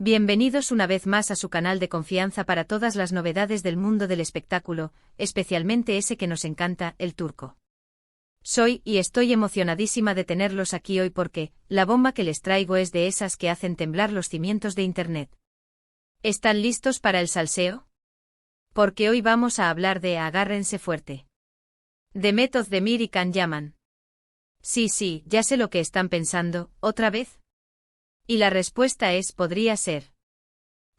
Bienvenidos una vez más a su canal de confianza para todas las novedades del mundo del espectáculo, especialmente ese que nos encanta, el turco. Soy y estoy emocionadísima de tenerlos aquí hoy porque la bomba que les traigo es de esas que hacen temblar los cimientos de Internet. ¿Están listos para el salseo? Porque hoy vamos a hablar de agárrense fuerte. Demet Özdemir y Can Yaman. Sí, ya sé lo que están pensando, ¿otra vez? Y la respuesta es podría ser.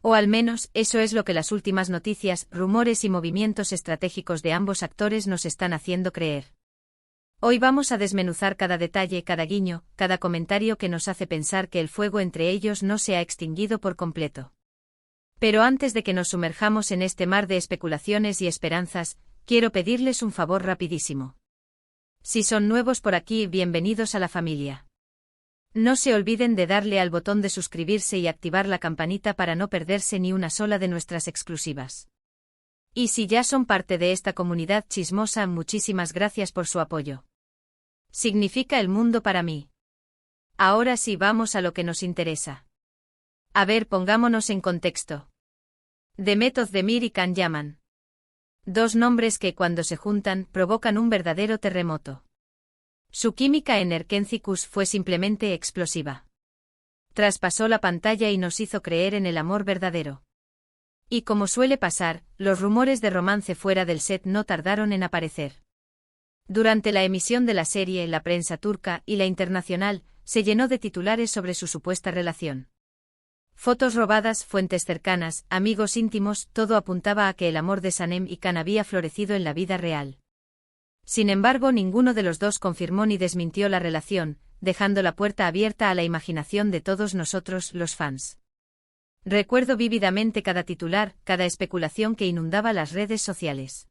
O al menos, eso es lo que las últimas noticias, rumores y movimientos estratégicos de ambos actores nos están haciendo creer. Hoy vamos a desmenuzar cada detalle, cada guiño, cada comentario que nos hace pensar que el fuego entre ellos no se ha extinguido por completo. Pero antes de que nos sumerjamos en este mar de especulaciones y esperanzas, quiero pedirles un favor rapidísimo. Si son nuevos por aquí, bienvenidos a la familia. No se olviden de darle al botón de suscribirse y activar la campanita para no perderse ni una sola de nuestras exclusivas. Y si ya son parte de esta comunidad chismosa, muchísimas gracias por su apoyo. Significa el mundo para mí. Ahora sí vamos a lo que nos interesa. A ver, pongámonos en contexto. Demet Özdemir y Can Yaman. Dos nombres que cuando se juntan provocan un verdadero terremoto. Su química en Erkenci fue simplemente explosiva. Traspasó la pantalla y nos hizo creer en el amor verdadero. Y como suele pasar, los rumores de romance fuera del set no tardaron en aparecer. Durante la emisión de la serie, la prensa turca y la internacional se llenó de titulares sobre su supuesta relación. Fotos robadas, fuentes cercanas, amigos íntimos, todo apuntaba a que el amor de Sanem y Can había florecido en la vida real. Sin embargo, ninguno de los dos confirmó ni desmintió la relación, dejando la puerta abierta a la imaginación de todos nosotros, los fans. Recuerdo vívidamente cada titular, cada especulación que inundaba las redes sociales.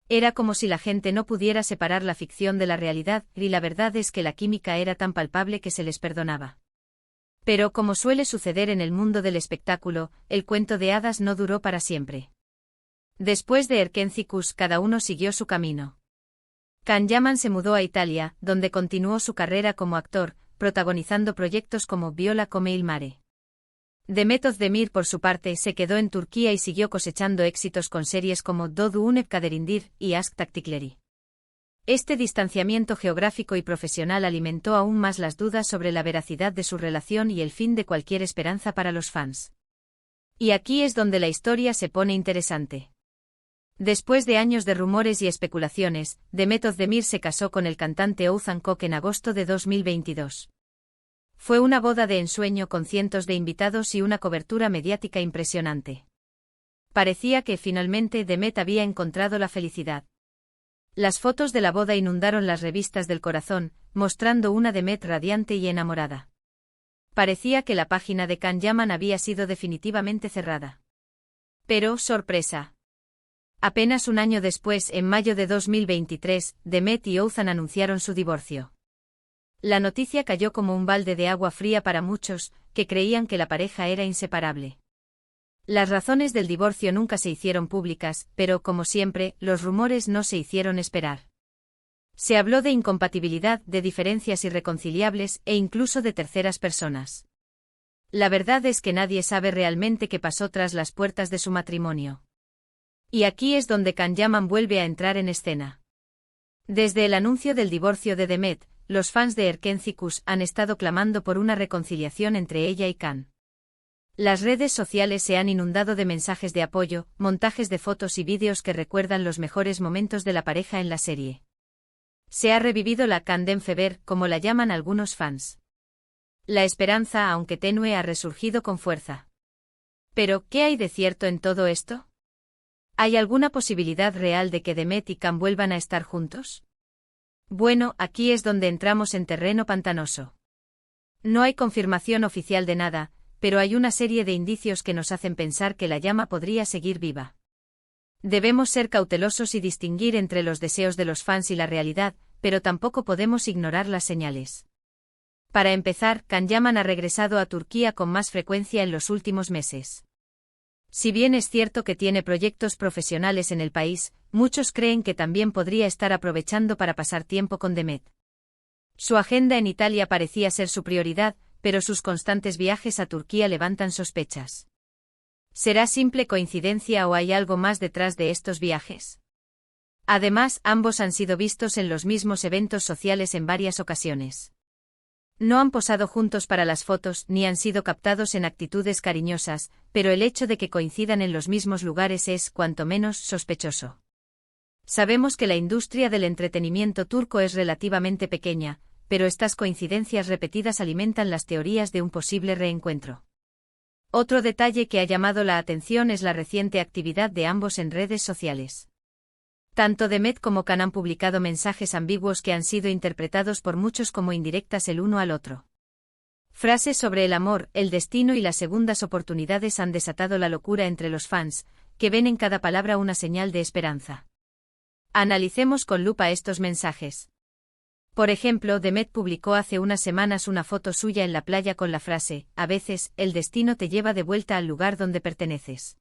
Era como si la gente no pudiera separar la ficción de la realidad, y la verdad es que la química era tan palpable que se les perdonaba. Pero como suele suceder en el mundo del espectáculo, el cuento de hadas no duró para siempre. Después de Erkenci, cada uno siguió su camino. Can Yaman se mudó a Italia, donde continuó su carrera como actor, protagonizando proyectos como Viola come il mare. Demet Özdemir, por su parte, se quedó en Turquía y siguió cosechando éxitos con series como Doğu Unep Kaderindir y Aşk Taktikleri. Este distanciamiento geográfico y profesional alimentó aún más las dudas sobre la veracidad de su relación y el fin de cualquier esperanza para los fans. Y aquí es donde la historia se pone interesante. Después de años de rumores y especulaciones, Demet Özdemir se casó con el cantante Oğuzhan Koç en agosto de 2022. Fue una boda de ensueño con cientos de invitados y una cobertura mediática impresionante. Parecía que finalmente Demet había encontrado la felicidad. Las fotos de la boda inundaron las revistas del corazón, mostrando una Demet radiante y enamorada. Parecía que la página de Can Yaman había sido definitivamente cerrada. Pero, sorpresa. Apenas un año después, en mayo de 2023, Demet y Oğuzhan anunciaron su divorcio. La noticia cayó como un balde de agua fría para muchos, que creían que la pareja era inseparable. Las razones del divorcio nunca se hicieron públicas, pero, como siempre, los rumores no se hicieron esperar. Se habló de incompatibilidad, de diferencias irreconciliables e incluso de terceras personas. La verdad es que nadie sabe realmente qué pasó tras las puertas de su matrimonio. Y aquí es donde Can Yaman vuelve a entrar en escena. Desde el anuncio del divorcio de Demet, los fans de Erkenci han estado clamando por una reconciliación entre ella y Can. Las redes sociales se han inundado de mensajes de apoyo, montajes de fotos y vídeos que recuerdan los mejores momentos de la pareja en la serie. Se ha revivido la Candem Fever, como la llaman algunos fans. La esperanza, aunque tenue, ha resurgido con fuerza. Pero, ¿qué hay de cierto en todo esto? ¿Hay alguna posibilidad real de que Demet y Can vuelvan a estar juntos? Bueno, aquí es donde entramos en terreno pantanoso. No hay confirmación oficial de nada, pero hay una serie de indicios que nos hacen pensar que la llama podría seguir viva. Debemos ser cautelosos y distinguir entre los deseos de los fans y la realidad, pero tampoco podemos ignorar las señales. Para empezar, Can Yaman ha regresado a Turquía con más frecuencia en los últimos meses. Si bien es cierto que tiene proyectos profesionales en el país, muchos creen que también podría estar aprovechando para pasar tiempo con Demet. Su agenda en Italia parecía ser su prioridad, pero sus constantes viajes a Turquía levantan sospechas. ¿Será simple coincidencia o hay algo más detrás de estos viajes? Además, ambos han sido vistos en los mismos eventos sociales en varias ocasiones. No han posado juntos para las fotos ni han sido captados en actitudes cariñosas, pero el hecho de que coincidan en los mismos lugares es, cuanto menos, sospechoso. Sabemos que la industria del entretenimiento turco es relativamente pequeña, pero estas coincidencias repetidas alimentan las teorías de un posible reencuentro. Otro detalle que ha llamado la atención es la reciente actividad de ambos en redes sociales. Tanto Demet como Can han publicado mensajes ambiguos que han sido interpretados por muchos como indirectas el uno al otro. Frases sobre el amor, el destino y las segundas oportunidades han desatado la locura entre los fans, que ven en cada palabra una señal de esperanza. Analicemos con lupa estos mensajes. Por ejemplo, Demet publicó hace unas semanas una foto suya en la playa con la frase: "A veces, el destino te lleva de vuelta al lugar donde perteneces".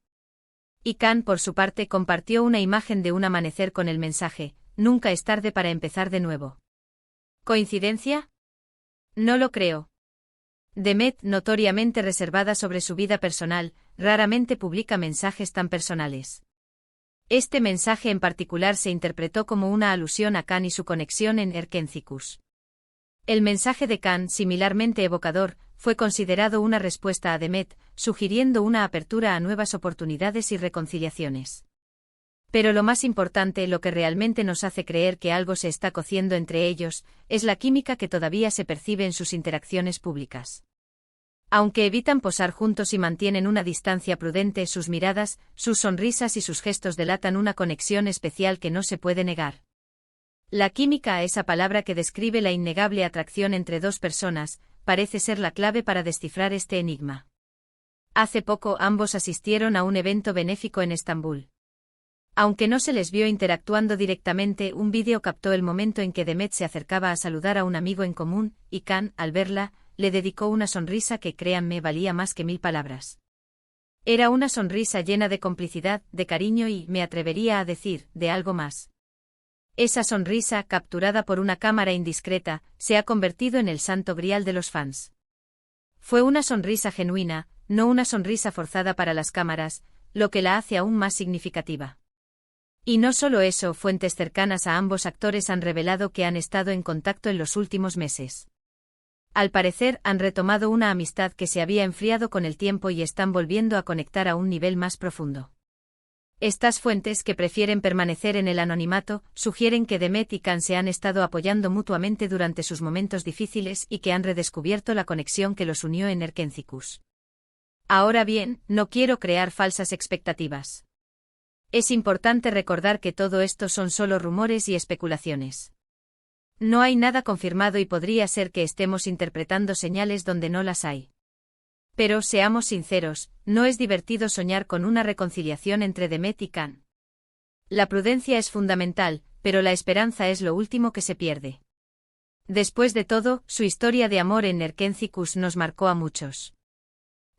Y Can, por su parte, compartió una imagen de un amanecer con el mensaje: "Nunca es tarde para empezar de nuevo". ¿Coincidencia? No lo creo. Demet, notoriamente reservada sobre su vida personal, raramente publica mensajes tan personales. Este mensaje en particular se interpretó como una alusión a Can y su conexión en Erkencikus. El mensaje de Can, similarmente evocador, fue considerado una respuesta a Demet, sugiriendo una apertura a nuevas oportunidades y reconciliaciones. Pero lo más importante, lo que realmente nos hace creer que algo se está cociendo entre ellos, es la química que todavía se percibe en sus interacciones públicas. Aunque evitan posar juntos y mantienen una distancia prudente, sus miradas, sus sonrisas y sus gestos delatan una conexión especial que no se puede negar. La química, esa palabra que describe la innegable atracción entre dos personas, parece ser la clave para descifrar este enigma. Hace poco ambos asistieron a un evento benéfico en Estambul. Aunque no se les vio interactuando directamente, un vídeo captó el momento en que Demet se acercaba a saludar a un amigo en común, y Can, al verla, le dedicó una sonrisa que, créanme, valía más que 1000 palabras. Era una sonrisa llena de complicidad, de cariño y, me atrevería a decir, de algo más. Esa sonrisa, capturada por una cámara indiscreta, se ha convertido en el santo grial de los fans. Fue una sonrisa genuina, no una sonrisa forzada para las cámaras, lo que la hace aún más significativa. Y no solo eso, fuentes cercanas a ambos actores han revelado que han estado en contacto en los últimos meses. Al parecer, han retomado una amistad que se había enfriado con el tiempo y están volviendo a conectar a un nivel más profundo. Estas fuentes, que prefieren permanecer en el anonimato, sugieren que Demet y Can se han estado apoyando mutuamente durante sus momentos difíciles y que han redescubierto la conexión que los unió en Erkencikus. Ahora bien, no quiero crear falsas expectativas. Es importante recordar que todo esto son solo rumores y especulaciones. No hay nada confirmado y podría ser que estemos interpretando señales donde no las hay. Pero, seamos sinceros, no es divertido soñar con una reconciliación entre Demet y Can. La prudencia es fundamental, pero la esperanza es lo último que se pierde. Después de todo, su historia de amor en Erkencikus nos marcó a muchos.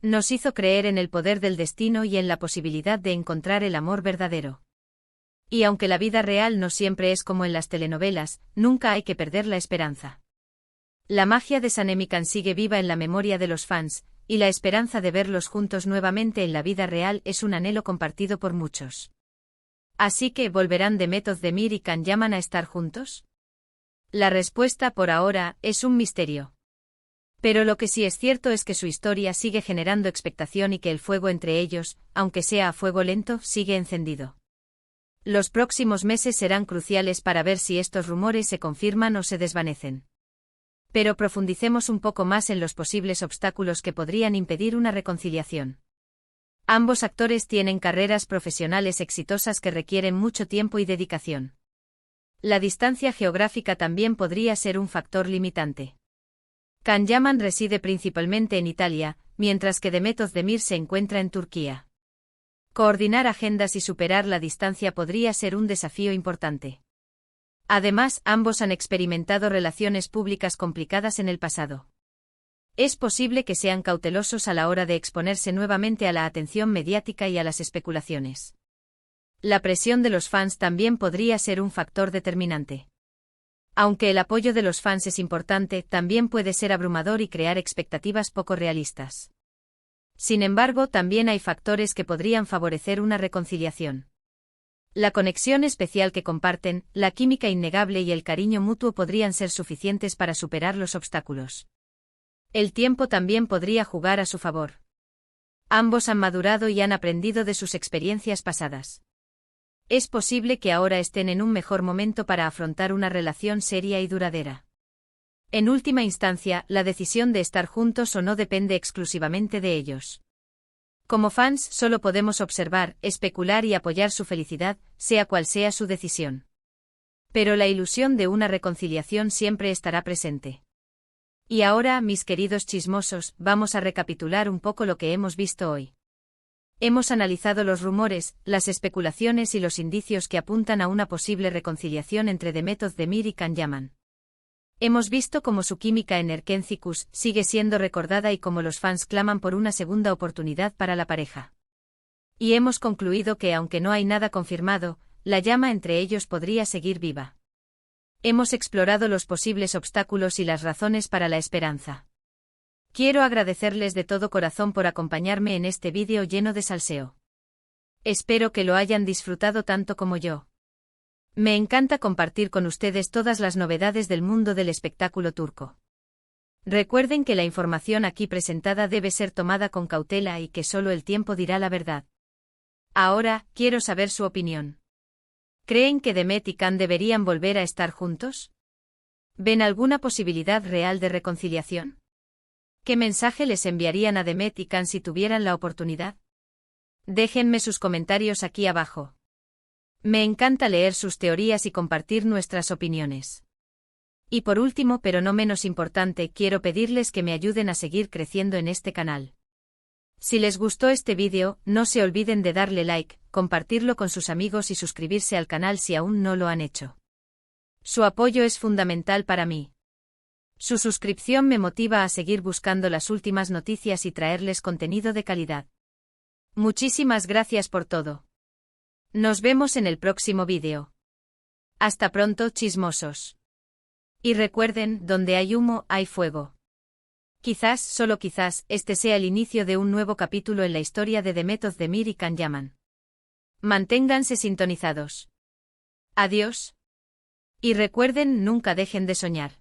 Nos hizo creer en el poder del destino y en la posibilidad de encontrar el amor verdadero. Y aunque la vida real no siempre es como en las telenovelas, nunca hay que perder la esperanza. La magia de Sanem y Can sigue viva en la memoria de los fans, y la esperanza de verlos juntos nuevamente en la vida real es un anhelo compartido por muchos. Así que, ¿volverán Demet Özdemir y Can Yaman a estar juntos? La respuesta por ahora es un misterio. Pero lo que sí es cierto es que su historia sigue generando expectación y que el fuego entre ellos, aunque sea a fuego lento, sigue encendido. Los próximos meses serán cruciales para ver si estos rumores se confirman o se desvanecen. Pero profundicemos un poco más en los posibles obstáculos que podrían impedir una reconciliación. Ambos actores tienen carreras profesionales exitosas que requieren mucho tiempo y dedicación. La distancia geográfica también podría ser un factor limitante. Can Yaman reside principalmente en Italia, mientras que Demet Özdemir se encuentra en Turquía. Coordinar agendas y superar la distancia podría ser un desafío importante. Además, ambos han experimentado relaciones públicas complicadas en el pasado. Es posible que sean cautelosos a la hora de exponerse nuevamente a la atención mediática y a las especulaciones. La presión de los fans también podría ser un factor determinante. Aunque el apoyo de los fans es importante, también puede ser abrumador y crear expectativas poco realistas. Sin embargo, también hay factores que podrían favorecer una reconciliación. La conexión especial que comparten, la química innegable y el cariño mutuo podrían ser suficientes para superar los obstáculos. El tiempo también podría jugar a su favor. Ambos han madurado y han aprendido de sus experiencias pasadas. Es posible que ahora estén en un mejor momento para afrontar una relación seria y duradera. En última instancia, la decisión de estar juntos o no depende exclusivamente de ellos. Como fans, solo podemos observar, especular y apoyar su felicidad, sea cual sea su decisión. Pero la ilusión de una reconciliación siempre estará presente. Y ahora, mis queridos chismosos, vamos a recapitular un poco lo que hemos visto hoy. Hemos analizado los rumores, las especulaciones y los indicios que apuntan a una posible reconciliación entre Demet Özdemir y Can Yaman. Hemos visto cómo su química en Erkencicus sigue siendo recordada y cómo los fans claman por una segunda oportunidad para la pareja. Y hemos concluido que, aunque no hay nada confirmado, la llama entre ellos podría seguir viva. Hemos explorado los posibles obstáculos y las razones para la esperanza. Quiero agradecerles de todo corazón por acompañarme en este vídeo lleno de salseo. Espero que lo hayan disfrutado tanto como yo. Me encanta compartir con ustedes todas las novedades del mundo del espectáculo turco. Recuerden que la información aquí presentada debe ser tomada con cautela y que solo el tiempo dirá la verdad. Ahora, quiero saber su opinión. ¿Creen que Demet y Can deberían volver a estar juntos? ¿Ven alguna posibilidad real de reconciliación? ¿Qué mensaje les enviarían a Demet y Can si tuvieran la oportunidad? Déjenme sus comentarios aquí abajo. Me encanta leer sus teorías y compartir nuestras opiniones. Y por último, pero no menos importante, quiero pedirles que me ayuden a seguir creciendo en este canal. Si les gustó este vídeo, no se olviden de darle like, compartirlo con sus amigos y suscribirse al canal si aún no lo han hecho. Su apoyo es fundamental para mí. Su suscripción me motiva a seguir buscando las últimas noticias y traerles contenido de calidad. Muchísimas gracias por todo. Nos vemos en el próximo vídeo. Hasta pronto, chismosos. Y recuerden, donde hay humo, hay fuego. Quizás, solo quizás, este sea el inicio de un nuevo capítulo en la historia de Demet Özdemir y Can Yaman. Manténganse sintonizados. Adiós. Y recuerden, nunca dejen de soñar.